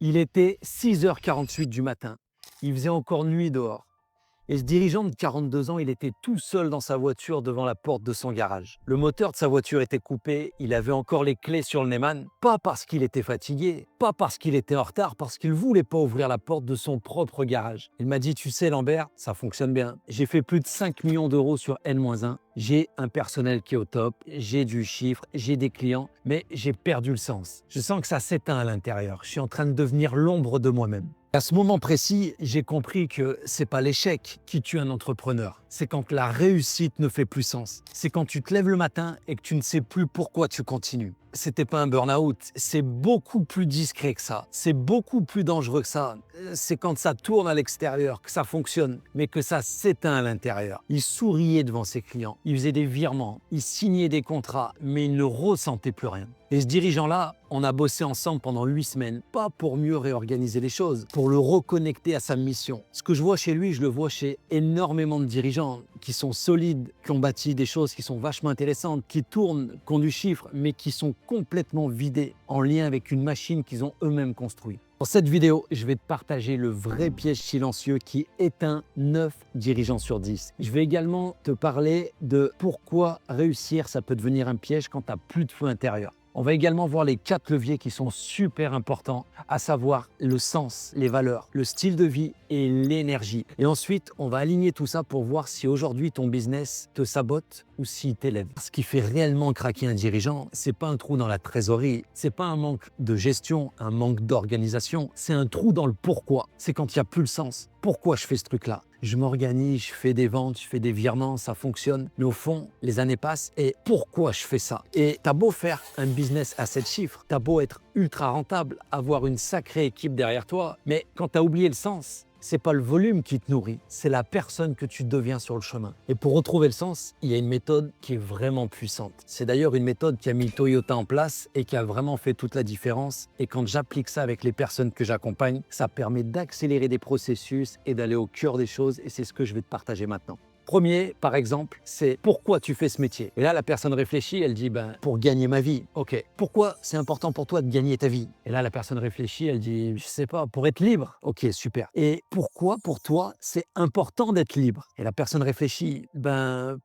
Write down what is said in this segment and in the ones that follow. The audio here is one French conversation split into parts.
Il était 6h48 du matin. Il faisait encore nuit dehors. Et ce dirigeant de 42 ans, il était tout seul dans sa voiture devant la porte de son garage. Le moteur de sa voiture était coupé, il avait encore les clés sur le Neyman, pas parce qu'il était fatigué, pas parce qu'il était en retard, parce qu'il voulait pas ouvrir la porte de son propre garage. Il m'a dit, tu sais Lambert, ça fonctionne bien. J'ai fait plus de 5 millions d'euros sur N-1, j'ai un personnel qui est au top, j'ai du chiffre, j'ai des clients, mais j'ai perdu le sens. Je sens que ça s'éteint à l'intérieur, je suis en train de devenir l'ombre de moi-même. À ce moment précis, j'ai compris que c'est pas l'échec qui tue un entrepreneur. C'est quand la réussite ne fait plus sens. C'est quand tu te lèves le matin et que tu ne sais plus pourquoi tu continues. C'était pas un burn-out, c'est beaucoup plus discret que ça. C'est beaucoup plus dangereux que ça. C'est quand ça tourne à l'extérieur, que ça fonctionne, mais que ça s'éteint à l'intérieur. Il souriait devant ses clients, il faisait des virements, il signait des contrats, mais il ne ressentait plus rien. Et ce dirigeant-là, on a bossé ensemble pendant 8 semaines, pas pour mieux réorganiser les choses, pour le reconnecter à sa mission. Ce que je vois chez lui, je le vois chez énormément de dirigeants qui sont solides, qui ont bâti des choses qui sont vachement intéressantes, qui tournent, qui ont du chiffre, mais qui sont complètement vidés en lien avec une machine qu'ils ont eux-mêmes construite. Dans cette vidéo, je vais te partager le vrai piège silencieux qui éteint 9 dirigeants sur 10. Je vais également te parler de pourquoi réussir, ça peut devenir un piège quand tu n'as plus de feu intérieur. On va également voir les 4 leviers qui sont super importants, à savoir le sens, les valeurs, le style de vie et l'énergie. Et ensuite, on va aligner tout ça pour voir si aujourd'hui ton business te sabote ou s'il t'élève. Ce qui fait réellement craquer un dirigeant, c'est pas un trou dans la trésorerie, c'est pas un manque de gestion, un manque d'organisation, c'est un trou dans le pourquoi. C'est quand il n'y a plus le sens. Pourquoi je fais ce truc-là? Je m'organise, je fais des ventes, je fais des virements, ça fonctionne. Mais au fond, les années passent et pourquoi je fais ça? Et t'as beau faire un business à 7 chiffres, t'as beau être ultra rentable, avoir une sacrée équipe derrière toi, mais quand t'as oublié le sens, c'est pas le volume qui te nourrit, c'est la personne que tu deviens sur le chemin. Et pour retrouver le sens, il y a une méthode qui est vraiment puissante. C'est d'ailleurs une méthode qui a mis Toyota en place et qui a vraiment fait toute la différence. Et quand j'applique ça avec les personnes que j'accompagne, ça permet d'accélérer des processus et d'aller au cœur des choses. Et c'est ce que je vais te partager maintenant. Premier, par exemple, c'est pourquoi tu fais ce métier. Et là, la personne réfléchit, elle dit pour gagner ma vie. Ok. Pourquoi c'est important pour toi de gagner ta vie? Et là, la personne réfléchit, elle dit je sais pas, pour être libre. Ok, super. Et pourquoi pour toi c'est important d'être libre? Et la personne réfléchit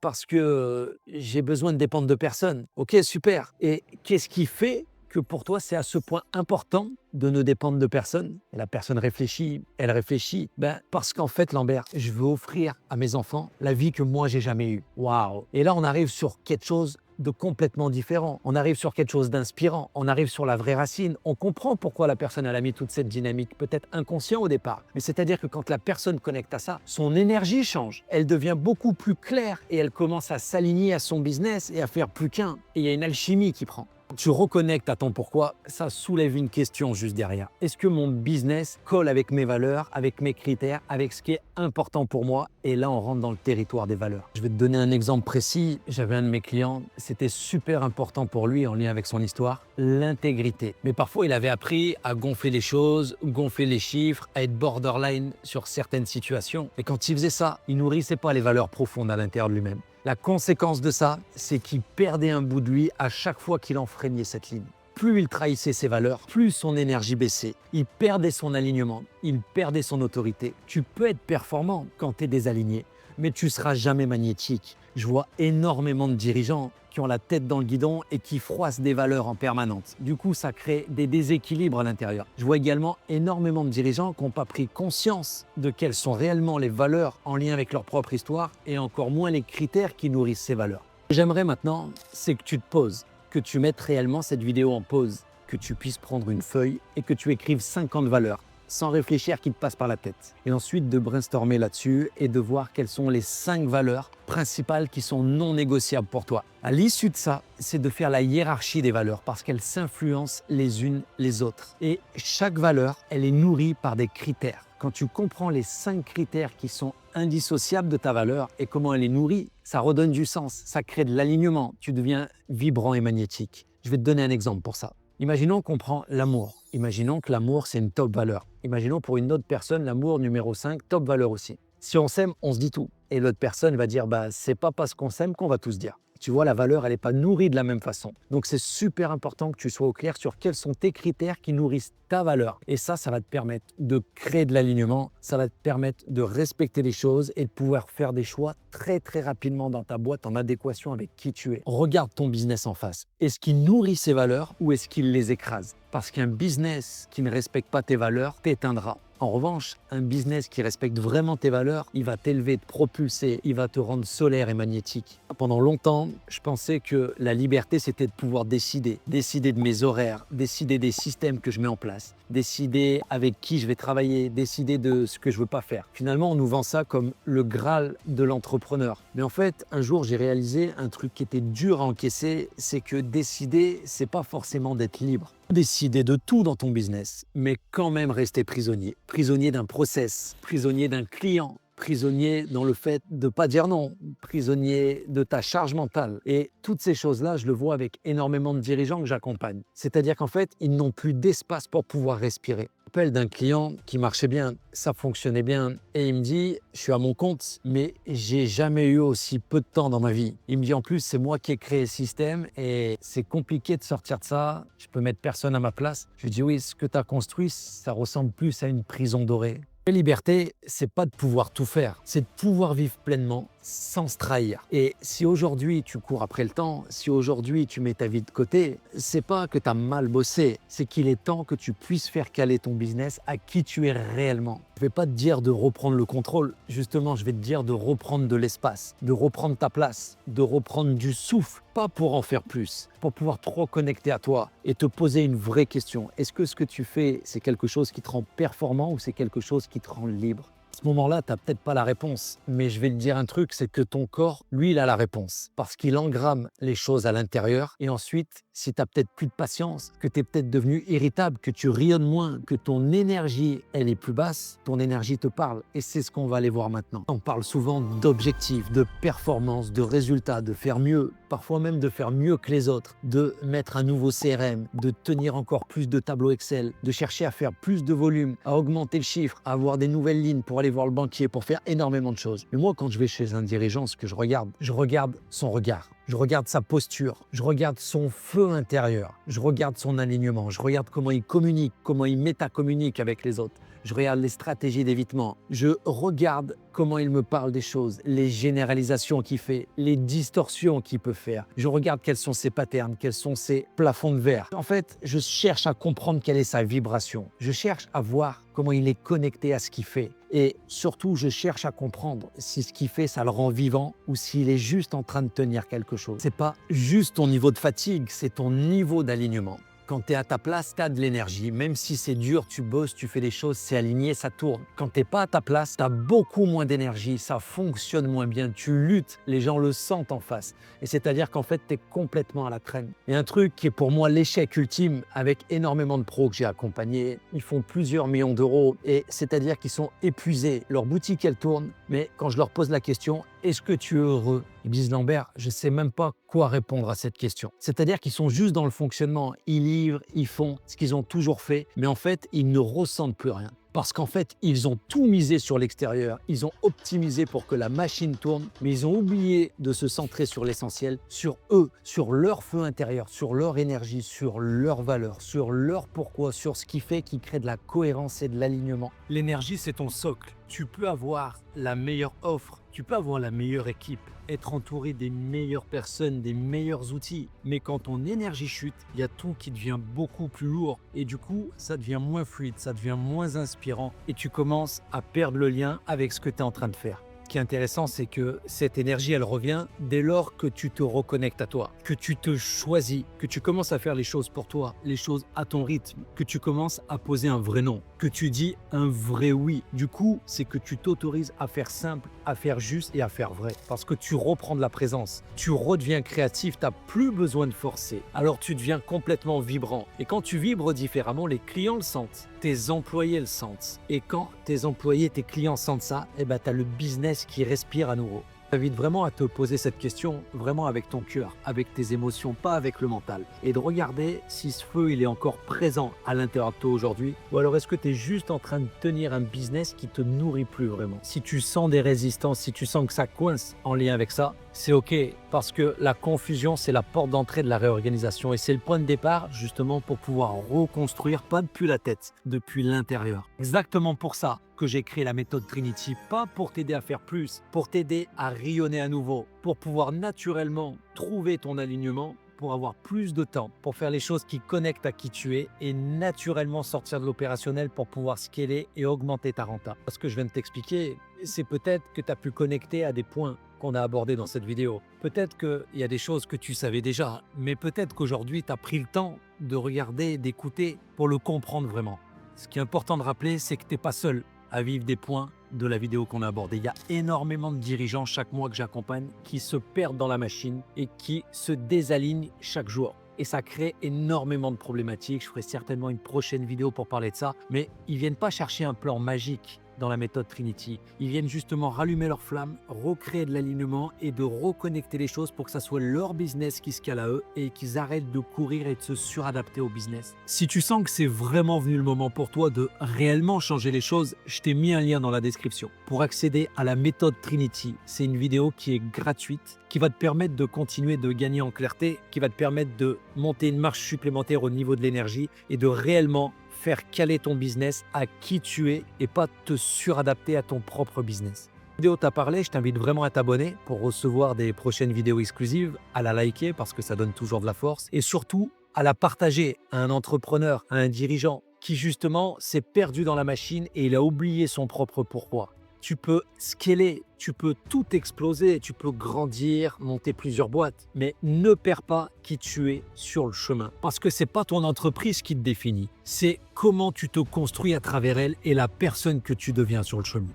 parce que j'ai besoin de dépendre de personne. Ok, super. Et qu'est-ce qui fait que pour toi, c'est à ce point important de ne dépendre de personne? Et la personne réfléchit, elle réfléchit. Parce qu'en fait, Lambert, je veux offrir à mes enfants la vie que moi, j'ai jamais eue. Waouh! Et là, on arrive sur quelque chose de complètement différent. On arrive sur quelque chose d'inspirant. On arrive sur la vraie racine. On comprend pourquoi la personne elle a mis toute cette dynamique, peut-être inconscient au départ. Mais c'est-à-dire que quand la personne connecte à ça, son énergie change. Elle devient beaucoup plus claire et elle commence à s'aligner à son business et à faire plus qu'un. Et il y a une alchimie qui prend. Tu reconnectes à ton pourquoi, ça soulève une question juste derrière. Est-ce que mon business colle avec mes valeurs, avec mes critères, avec ce qui est important pour moi? Et là, on rentre dans le territoire des valeurs. Je vais te donner un exemple précis. J'avais un de mes clients, c'était super important pour lui en lien avec son histoire, l'intégrité. Mais parfois, il avait appris à gonfler les choses, gonfler les chiffres, à être borderline sur certaines situations. Et quand il faisait ça, il nourrissait pas les valeurs profondes à l'intérieur de lui-même. La conséquence de ça, c'est qu'il perdait un bout de lui à chaque fois qu'il enfreignait cette ligne. Plus il trahissait ses valeurs, plus son énergie baissait. Il perdait son alignement, il perdait son autorité. Tu peux être performant quand tu es désaligné, mais tu ne seras jamais magnétique. Je vois énormément de dirigeants qui ont la tête dans le guidon et qui froissent des valeurs en permanence. Du coup, ça crée des déséquilibres à l'intérieur. Je vois également énormément de dirigeants qui n'ont pas pris conscience de quelles sont réellement les valeurs en lien avec leur propre histoire et encore moins les critères qui nourrissent ces valeurs. Ce que j'aimerais maintenant, c'est que tu te poses, que tu mettes réellement cette vidéo en pause, que tu puisses prendre une feuille et que tu écrives 50 valeurs sans réfléchir qui te passe par la tête. Et ensuite de brainstormer là-dessus et de voir quelles sont les 5 valeurs principales qui sont non négociables pour toi. À l'issue de ça, c'est de faire la hiérarchie des valeurs parce qu'elles s'influencent les unes les autres. Et chaque valeur, elle est nourrie par des critères. Quand tu comprends les 5 critères qui sont indissociables de ta valeur et comment elle est nourrie, ça redonne du sens, ça crée de l'alignement, tu deviens vibrant et magnétique. Je vais te donner un exemple pour ça. Imaginons qu'on prend l'amour. Imaginons que l'amour, c'est une top valeur. Imaginons pour une autre personne, l'amour numéro 5, top valeur aussi. Si on s'aime, on se dit tout. Et l'autre personne va dire, c'est pas parce qu'on s'aime qu'on va tout se dire. Tu vois, la valeur, elle n'est pas nourrie de la même façon. Donc, c'est super important que tu sois au clair sur quels sont tes critères qui nourrissent ta valeur. Et ça va te permettre de créer de l'alignement, ça va te permettre de respecter les choses et de pouvoir faire des choix très, très rapidement dans ta boîte en adéquation avec qui tu es. Regarde ton business en face. Est-ce qu'il nourrit ses valeurs ou est-ce qu'il les écrase? Parce qu'un business qui ne respecte pas tes valeurs t'éteindra. En revanche, un business qui respecte vraiment tes valeurs, il va t'élever, te propulser, il va te rendre solaire et magnétique. Pendant longtemps, je pensais que la liberté, c'était de pouvoir décider. Décider de mes horaires, décider des systèmes que je mets en place, décider avec qui je vais travailler, décider de ce que je veux pas faire. Finalement, on nous vend ça comme le Graal de l'entrepreneur. Mais en fait, un jour, j'ai réalisé un truc qui était dur à encaisser, c'est que décider, c'est pas forcément d'être libre. Décider de tout dans ton business, mais quand même rester prisonnier. Prisonnier d'un process, prisonnier d'un client, prisonnier dans le fait de ne pas dire non, prisonnier de ta charge mentale. Et toutes ces choses-là, je le vois avec énormément de dirigeants que j'accompagne. C'est-à-dire qu'en fait, ils n'ont plus d'espace pour pouvoir respirer. Je me rappelle d'un client qui marchait bien, ça fonctionnait bien, et il me dit, je suis à mon compte, mais j'ai jamais eu aussi peu de temps dans ma vie. Il me dit en plus, c'est moi qui ai créé le système et c'est compliqué de sortir de ça, je peux mettre personne à ma place. Je lui dis oui, ce que tu as construit, ça ressemble plus à une prison dorée. La liberté, c'est pas de pouvoir tout faire, c'est de pouvoir vivre pleinement sans se trahir. Et si aujourd'hui tu cours après le temps, si aujourd'hui tu mets ta vie de côté, c'est pas que tu as mal bossé, c'est qu'il est temps que tu puisses faire caler ton business à qui tu es réellement. Je vais pas te dire de reprendre le contrôle, justement, je vais te dire de reprendre de l'espace, de reprendre ta place, de reprendre du souffle, pas pour en faire plus, pour pouvoir te reconnecter à toi et te poser une vraie question. Est-ce que ce que tu fais, c'est quelque chose qui te rend performant ou c'est quelque chose qui te rend libre? À ce moment-là, tu n'as peut-être pas la réponse, mais je vais te dire un truc, c'est que ton corps, lui, il a la réponse parce qu'il engramme les choses à l'intérieur. Et ensuite, si tu n'as peut-être plus de patience, que tu es peut-être devenu irritable, que tu rayonnes moins, que ton énergie, elle est plus basse, ton énergie te parle. Et c'est ce qu'on va aller voir maintenant. On parle souvent d'objectifs, de performance, de résultats, de faire mieux, parfois même de faire mieux que les autres, de mettre un nouveau CRM, de tenir encore plus de tableaux Excel, de chercher à faire plus de volume, à augmenter le chiffre, à avoir des nouvelles lignes pour aller voir le banquier, pour faire énormément de choses. Mais moi, quand je vais chez un dirigeant, ce que je regarde son regard. Je regarde sa posture, je regarde son feu intérieur, je regarde son alignement, je regarde comment il communique, comment il métacommunique avec les autres. Je regarde les stratégies d'évitement, je regarde comment il me parle des choses, les généralisations qu'il fait, les distorsions qu'il peut faire. Je regarde quels sont ses patterns, quels sont ses plafonds de verre. En fait, je cherche à comprendre quelle est sa vibration. Je cherche à voir comment il est connecté à ce qu'il fait. Et surtout, je cherche à comprendre si ce qu'il fait, ça le rend vivant ou s'il est juste en train de tenir quelque chose. C'est pas juste ton niveau de fatigue, c'est ton niveau d'alignement. Quand tu es à ta place, tu as de l'énergie. Même si c'est dur, tu bosses, tu fais des choses, c'est aligné, ça tourne. Quand tu n'es pas à ta place, tu as beaucoup moins d'énergie, ça fonctionne moins bien, tu luttes, les gens le sentent en face. Et c'est-à-dire qu'en fait, tu es complètement à la traîne. Et un truc qui est pour moi l'échec ultime avec énormément de pros que j'ai accompagnés, ils font plusieurs millions d'euros et c'est-à-dire qu'ils sont épuisés. Leur boutique, elle tourne, mais quand je leur pose la question, est-ce que tu es heureux? Ils me disent, Lambert, je ne sais même pas quoi répondre à cette question. C'est-à-dire qu'ils sont juste dans le fonctionnement. Ils livrent, ils font ce qu'ils ont toujours fait, mais en fait, ils ne ressentent plus rien. Parce qu'en fait, ils ont tout misé sur l'extérieur, ils ont optimisé pour que la machine tourne, mais ils ont oublié de se centrer sur l'essentiel, sur eux, sur leur feu intérieur, sur leur énergie, sur leurs valeurs, sur leur pourquoi, sur ce qui fait qu'ils créent de la cohérence et de l'alignement. L'énergie, c'est ton socle. Tu peux avoir la meilleure offre, tu peux avoir la meilleure équipe, être entouré des meilleures personnes, des meilleurs outils. Mais quand ton énergie chute, il y a tout qui devient beaucoup plus lourd. Et du coup, ça devient moins fluide, ça devient moins inspirant. Et tu commences à perdre le lien avec ce que tu es en train de faire. Ce qui est intéressant, c'est que cette énergie, elle revient dès lors que tu te reconnectes à toi, que tu te choisis, que tu commences à faire les choses pour toi, les choses à ton rythme, que tu commences à poser un vrai nom, que tu dis un vrai oui. Du coup, c'est que tu t'autorises à faire simple, à faire juste et à faire vrai. Parce que tu reprends de la présence, tu redeviens créatif, tu n'as plus besoin de forcer. Alors tu deviens complètement vibrant. Et quand tu vibres différemment, les clients le sentent, tes employés le sentent. Et quand tes employés, tes clients sentent ça, eh ben, tu as le business qui respire à nouveau. J'invite vraiment à te poser cette question, vraiment avec ton cœur, avec tes émotions, pas avec le mental. Et de regarder si ce feu, il est encore présent à l'intérieur de toi aujourd'hui. Ou alors est-ce que tu es juste en train de tenir un business qui te nourrit plus vraiment. Si tu sens des résistances, si tu sens que ça coince en lien avec ça, c'est OK. Parce que la confusion, c'est la porte d'entrée de la réorganisation. Et c'est le point de départ justement pour pouvoir reconstruire, pas depuis la tête, depuis l'intérieur. Exactement pour ça que j'ai créé la méthode Trinity, pas pour t'aider à faire plus, pour t'aider à rayonner à nouveau, pour pouvoir naturellement trouver ton alignement, pour avoir plus de temps, pour faire les choses qui connectent à qui tu es et naturellement sortir de l'opérationnel pour pouvoir scaler et augmenter ta renta. Ce que je viens de t'expliquer, c'est peut-être que tu as pu connecter à des points qu'on a abordés dans cette vidéo. Peut-être qu'il y a des choses que tu savais déjà, mais peut-être qu'aujourd'hui, tu as pris le temps de regarder, d'écouter pour le comprendre vraiment. Ce qui est important de rappeler, c'est que tu n'es pas seul à vivre des points de la vidéo qu'on a abordée. Il y a énormément de dirigeants chaque mois que j'accompagne qui se perdent dans la machine et qui se désalignent chaque jour. Et ça crée énormément de problématiques. Je ferai certainement une prochaine vidéo pour parler de ça. Mais ils ne viennent pas chercher un plan magique dans la méthode Trinity. Ils viennent justement rallumer leur flamme, recréer de l'alignement et de reconnecter les choses pour que ça soit leur business qui se cale à eux et qu'ils arrêtent de courir et de se suradapter au business. Si tu sens que c'est vraiment venu le moment pour toi de réellement changer les choses, je t'ai mis un lien dans la description. Pour accéder à la méthode Trinity, c'est une vidéo qui est gratuite, qui va te permettre de continuer de gagner en clarté, qui va te permettre de monter une marche supplémentaire au niveau de l'énergie et de réellement faire caler ton business à qui tu es et pas te suradapter à ton propre business. La vidéo t'a parlé, je t'invite vraiment à t'abonner pour recevoir des prochaines vidéos exclusives, à la liker parce que ça donne toujours de la force et surtout à la partager à un entrepreneur, à un dirigeant qui justement s'est perdu dans la machine et il a oublié son propre pourquoi. Tu peux scaler, tu peux tout exploser, tu peux grandir, monter plusieurs boîtes, mais ne perds pas qui tu es sur le chemin. Parce que c'est pas ton entreprise qui te définit, c'est comment tu te construis à travers elle et la personne que tu deviens sur le chemin.